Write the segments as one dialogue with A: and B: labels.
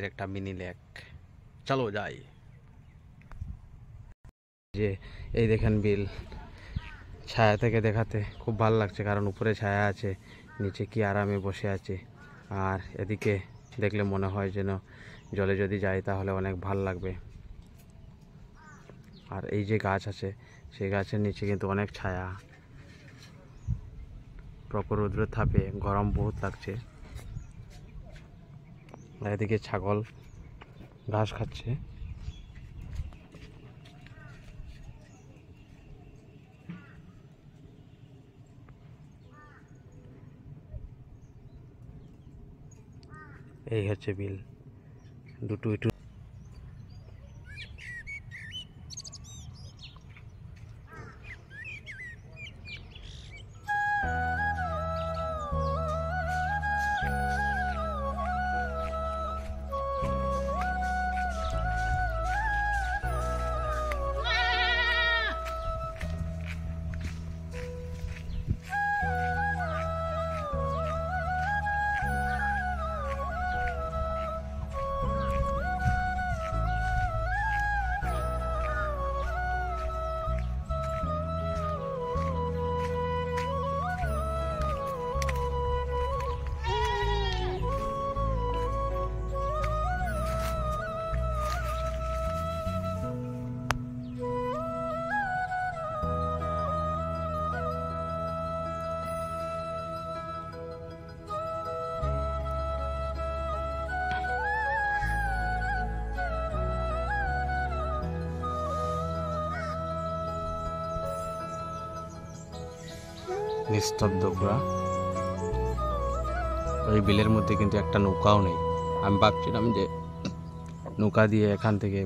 A: আমাদের একটা mini lake. চলো যাই। যে এই দেখেন বিল, ছায়া থেকে দেখাতে খুব ভালো লাগছে, কারণ উপরে ছায়া আছে, নিচে কি আরামে বসে আছে। আর এদিকে দেখলে মনে হয় যেন জলে যদি যাই তাহলে অনেক ভালো লাগবে। আর এই যে গাছ আছে, সেই গাছের নিচে কিন্তু অনেক ছায়া। প্রখর রৌদ্রের তাপে গরম বহুত লাগছে। এদিকে ছাগল ঘাস খাচ্ছে। এই হচ্ছে বিল, দুটো ইটু। নিস্তব্ধ পুরা। ওই বিলের মধ্যে কিন্তু একটা নৌকাও নেই। আমি ভাবছিলাম যে নৌকা দিয়ে এখান থেকে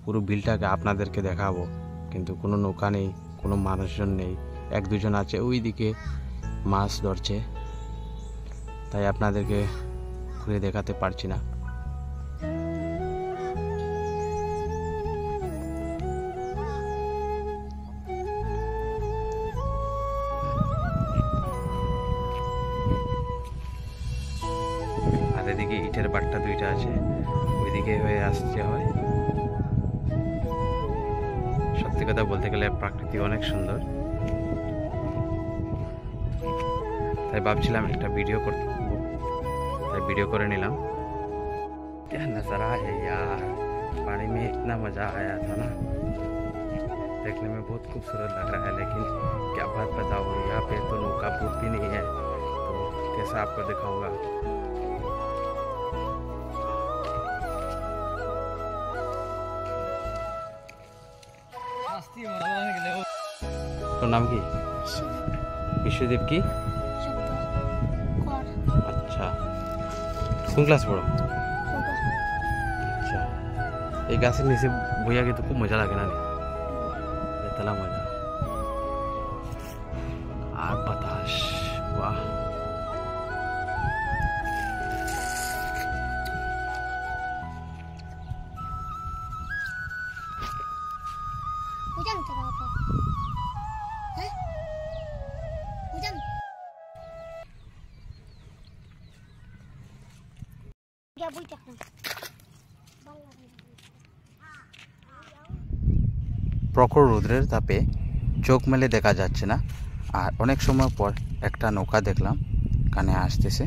A: পুরো বিলটাকে আপনাদেরকে দেখাবো, কিন্তু কোনো নৌকা নেই, কোনো মানুষজন নেই। এক দুজন আছে ওই দিকে মাছ ধরছে, তাই আপনাদেরকে ঘুরে দেখাতে পারছি না। আর এদিকে ইটের বাট্টা দুইটা আছে, ওইদিকে হয়ে আসতে হয়। সত্যি কথা বলতে গেলে প্রাকৃতিক অনেক সুন্দর, তাই ভাবছিলাম একটা ভিডিও করতে, তাই ভিডিও করে निलाम। क्या नज़ारा है यार, पानी में इतना मज़ा आया था ना, देखने में बहुत खूबसूरत लग रहा है। लेकिन क्या बात बताओ, यहाँ पे तो नौका बोट भी नहीं है, तो कैसा आपको दिखाऊंगा। तो नाम की विश्वदीप की। अच्छा, কোন ক্লাস পড়ো? আচ্ছা, এই গাছের নিচে বইয়া কিন্তু খুব মজা লাগে না? এতলা মজা আর বাতাস, বাহ। প্রখর রৌদ্রের তাপে চোখ মেলে দেখা যাচ্ছে না। আর অনেক সময় পর একটা নৌকা দেখলাম কানে আসতেছে।